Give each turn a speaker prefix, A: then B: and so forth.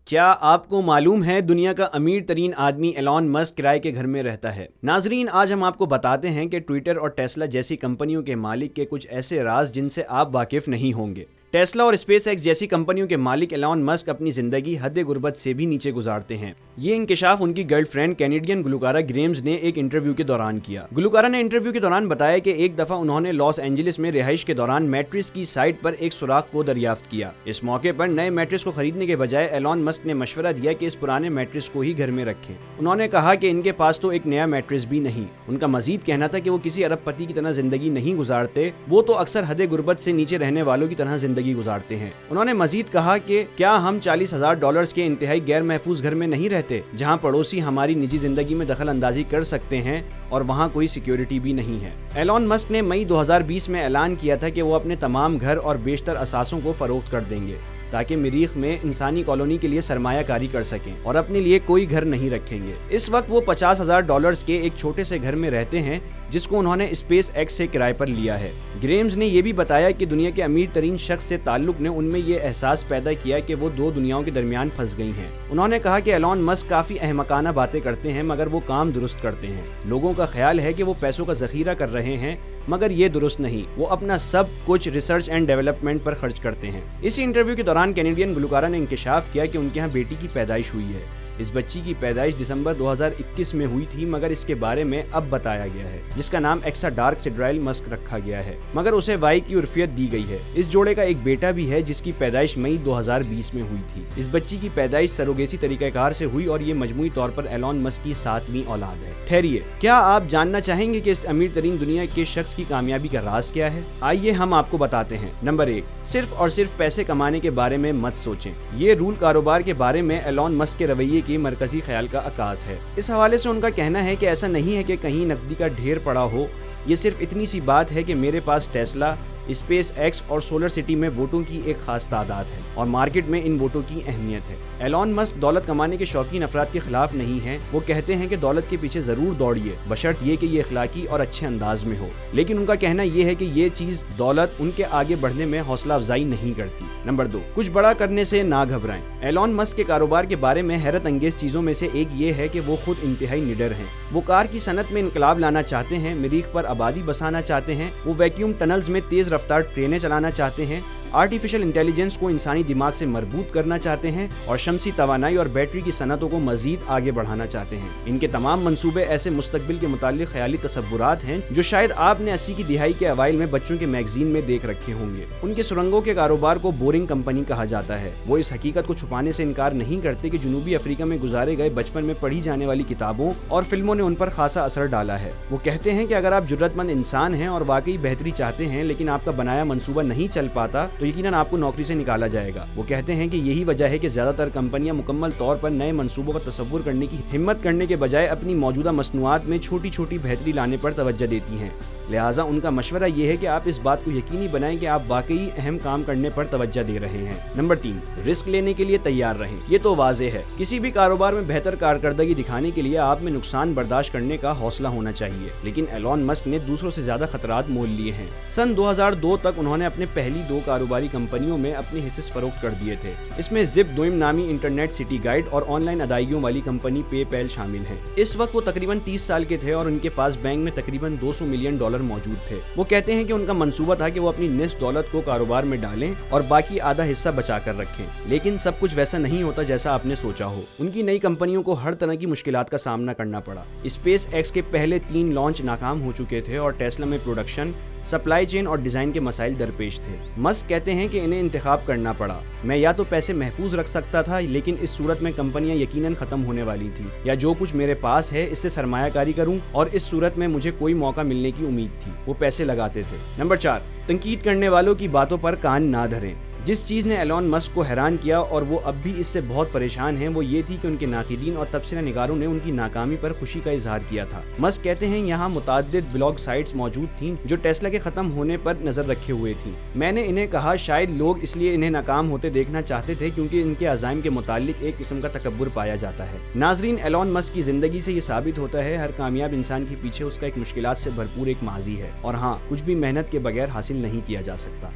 A: کیا آپ کو معلوم ہے دنیا کا امیر ترین آدمی ایلون مسک کرائے کے گھر میں رہتا ہے؟ ناظرین، آج ہم آپ کو بتاتے ہیں کہ ٹویٹر اور ٹیسلا جیسی کمپنیوں کے مالک کے کچھ ایسے راز جن سے آپ واقف نہیں ہوں گے۔ ٹیسلا اور اسپیس ایکس جیسی کمپنیوں کے مالک ایلون مسک اپنی زندگی حد غربت سے بھی نیچے گزارتے ہیں۔ یہ انکشاف ان کی گرل فرینڈ کینیڈین گلوکارہ گریمز نے ایک انٹرویو کے دوران کیا۔ گلوکارہ نے انٹرویو کے دوران بتایا کہ ایک دفعہ انہوں نے لاس اینجلس میں رہائش کے دوران میٹرس کی سائٹ پر ایک سوراخ کو دریافت کیا۔ اس موقع پر نئے میٹرس کو خریدنے کے بجائے ایلون مسک نے مشورہ دیا کہ اس پرانے میٹرس کو ہی گھر میں رکھیں۔ انہوں نے کہا کہ ان کے پاس تو ایک نیا میٹرس بھی نہیں۔ ان کا مزید کہنا تھا کہ وہ کسی ارب پتی کی طرح زندگی نہیں گزارتے، وہ تو اکثر حد غربت سے نیچے رہنے والوں کی طرح زندگی گزارتے ہیں۔ انہوں نے مزید کہا کہ کیا ہم $40,000 کے انتہائی غیر محفوظ گھر میں نہیں رہتے جہاں پڑوسی ہماری نجی زندگی میں دخل اندازی کر سکتے ہیں اور وہاں کوئی سیکیورٹی بھی نہیں ہے۔ ایلون مسک نے مئی 2020 میں اعلان کیا تھا کہ وہ اپنے تمام گھر اور بیشتر اثاثوں کو فروخت کر دیں گے تاکہ مریخ میں انسانی کالونی کے لیے سرمایہ کاری کر سکیں اور اپنے لیے کوئی گھر نہیں رکھیں گے۔ اس وقت وہ $50,000 کے ایک چھوٹے سے گھر میں رہتے ہیں جس کو انہوں نے اسپیس ایکس سے کرائے پر لیا ہے۔ گریمز نے یہ بھی بتایا کہ دنیا کے امیر ترین شخص سے تعلق نے ان میں یہ احساس پیدا کیا کہ وہ دو دنیاؤں کے درمیان پھنس گئی ہیں۔ انہوں نے کہا کہ ایلون مسک کافی احمقانہ باتیں کرتے ہیں مگر وہ کام درست کرتے ہیں۔ لوگوں کا خیال ہے کہ وہ پیسوں کا ذخیرہ کر رہے ہیں مگر یہ درست نہیں، وہ اپنا سب کچھ ریسرچ اینڈ ڈیولپمنٹ پر خرچ کرتے ہیں۔ اسی انٹرویو کے دوران کینیڈین گلوکارہ نے انکشاف کیا کہ ان کے ہاں بیٹی کی پیدائش ہوئی ہے۔ اس بچی کی پیدائش دسمبر 2021 میں ہوئی تھی مگر اس کے بارے میں اب بتایا گیا ہے، جس کا نام ایکسا ڈارک سیڈرائل مسک رکھا گیا ہے مگر اسے وائی کی عرفیت دی گئی ہے۔ اس جوڑے کا ایک بیٹا بھی ہے جس کی پیدائش مئی 2020 میں ہوئی تھی۔ اس بچی کی پیدائش سروگیسی طریقہ کار سے ہوئی اور یہ مجموعی طور پر ایلون مسک کی 7ویں اولاد ہے۔ ٹھہریے، کیا آپ جاننا چاہیں گے کہ اس امیر ترین دنیا کے شخص کی کامیابی کا راز کیا ہے؟ آئیے ہم آپ کو بتاتے ہیں۔ نمبر 1، صرف اور صرف پیسے کمانے کے بارے میں مت سوچیں۔ یہ رول کاروبار کے بارے میں ایلون مسک کے رویے کی مرکزی خیال کا عکاس ہے۔ اس حوالے سے ان کا کہنا ہے کہ ایسا نہیں ہے کہ کہیں نقدی کا ڈھیر پڑا ہو، یہ صرف اتنی سی بات ہے کہ میرے پاس ٹیسلا، اسپیس ایکس اور سولر سٹی میں ووٹوں کی ایک خاص تعداد ہے اور مارکیٹ میں ان ووٹوں کی اہمیت ہے۔ ایلون مسک دولت کمانے کے شوقین افراد کے خلاف نہیں ہیں، وہ کہتے ہیں کہ دولت کے پیچھے ضرور دوڑیے بشرط یہ کہ یہ اخلاقی اور اچھے انداز میں ہو، لیکن ان کا کہنا یہ ہے کہ یہ چیز دولت ان کے آگے بڑھنے میں حوصلہ افزائی نہیں کرتی۔ نمبر 2، کچھ بڑا کرنے سے نہ گھبرائیں۔ ایلون مسک کے کاروبار کے بارے میں حیرت انگیز چیزوں میں سے ایک یہ ہے کہ وہ خود انتہائی نڈر ہیں۔ وہ کار کی صنعت میں انقلاب لانا چاہتے ہیں، مریخ پر آبادی بسانا چاہتے ہیں، وہ ویکیوم ٹنلز میں تیز رفتار ٹرینیں چلانا چاہتے ہیں، آرٹیفیشل انٹیلیجنس کو انسانی دماغ سے مربوط کرنا چاہتے ہیں اور شمسی توانائی اور بیٹری کی صنعتوں کو مزید آگے بڑھانا چاہتے ہیں۔ ان کے تمام منصوبے ایسے مستقبل کے متعلق خیالی تصورات ہیں جو شاید آپ نے 80 کی دہائی کے اوائل میں بچوں کے میگزین میں دیکھ رکھے ہوں گے۔ ان کے سرنگوں کے کاروبار کو بورنگ کمپنی کہا جاتا ہے۔ وہ اس حقیقت کو چھپانے سے انکار نہیں کرتے کہ جنوبی افریقہ میں گزارے گئے بچپن میں پڑھی جانے والی کتابوں اور فلموں نے ان پر خاصا اثر ڈالا ہے۔ وہ کہتے ہیں کہ اگر آپ جرأت مند انسان ہیں اور واقعی بہتری چاہتے ہیں لیکن آپ کا بنایا منصوبہ نہیں چل پاتا تو یقیناً آپ کو نوکری سے نکالا جائے گا۔ وہ کہتے ہیں کہ یہی وجہ ہے کہ زیادہ تر کمپنیاں مکمل طور پر نئے منصوبوں کا تصور کرنے کی ہمت کرنے کے بجائے اپنی موجودہ مصنوعات میں چھوٹی چھوٹی بہتری لانے پر توجہ دیتی ہیں۔ لہٰذا ان کا مشورہ یہ ہے کہ آپ اس بات کو یقینی بنائیں کہ آپ واقعی اہم کام کرنے پر توجہ دے رہے ہیں۔ نمبر 3، رسک لینے کے لیے تیار رہیں۔ یہ تو واضح ہے، کسی بھی کاروبار میں بہتر کارکردگی دکھانے کے لیے آپ میں نقصان برداشت کرنے کا حوصلہ ہونا چاہیے، لیکن ایلون مسک نے دوسروں سے زیادہ خطرات مول لیے ہیں۔ سن 2002 تک انہوں نے اپنے پہلی 2 کاروباری کمپنیوں میں اپنے حصے فروخت کر دیے تھے۔ اس میں زپ دوئم نامی انٹرنیٹ سٹی گائیڈ اور آن لائن ادائیگیوں والی کمپنی پے پیل شامل ہیں۔ اس وقت وہ تقریباً 30 سال کے تھے اور ان کے پاس بینک میں تقریباً $200 ملین موجود تھے۔ وہ کہتے ہیں کہ ان کا منصوبہ تھا کہ وہ اپنی نصف دولت کو کاروبار میں ڈالیں اور باقی آدھا حصہ بچا کر رکھیں، لیکن سب کچھ ویسا نہیں ہوتا جیسا آپ نے سوچا ہو۔ ان کی نئی کمپنیوں کو ہر طرح کی مشکلات کا سامنا کرنا پڑا۔ اسپیس ایکس کے پہلے 3 لانچ ناکام ہو چکے تھے اور ٹیسلا میں پروڈکشن، سپلائی چین اور ڈیزائن کے مسائل درپیش تھے۔ مسک کہتے ہیں کہ انہیں انتخاب کرنا پڑا، میں یا تو پیسے محفوظ رکھ سکتا تھا لیکن اس صورت میں کمپنیاں یقیناً ختم ہونے والی تھی، یا جو کچھ میرے پاس ہے اس سے سرمایہ کاری کروں اور اس صورت میں مجھے کوئی موقع ملنے کی امید تھی۔ وہ پیسے لگاتے تھے۔ نمبر 4، تنقید کرنے والوں کی باتوں پر کان نہ دھریں۔ جس چیز نے ایلون مسک کو حیران کیا اور وہ اب بھی اس سے بہت پریشان ہیں وہ یہ تھی کہ ان کے ناقدین اور تبصرہ نگاروں نے ان کی ناکامی پر خوشی کا اظہار کیا تھا۔ مسک کہتے ہیں یہاں متعدد بلاگ سائٹس موجود تھیں جو ٹیسلا کے ختم ہونے پر نظر رکھے ہوئے تھیں۔ میں نے انہیں کہا شاید لوگ اس لیے انہیں ناکام ہوتے دیکھنا چاہتے تھے کیونکہ ان کے عزائم کے متعلق ایک قسم کا تکبر پایا جاتا ہے۔ ناظرین، ایلون مسک کی زندگی سے یہ ثابت ہوتا ہے ہر کامیاب انسان کے پیچھے اس کا ایک مشکلات سے بھرپور ایک ماضی ہے، اور ہاں، کچھ بھی محنت کے بغیر حاصل نہیں کیا جا سکتا۔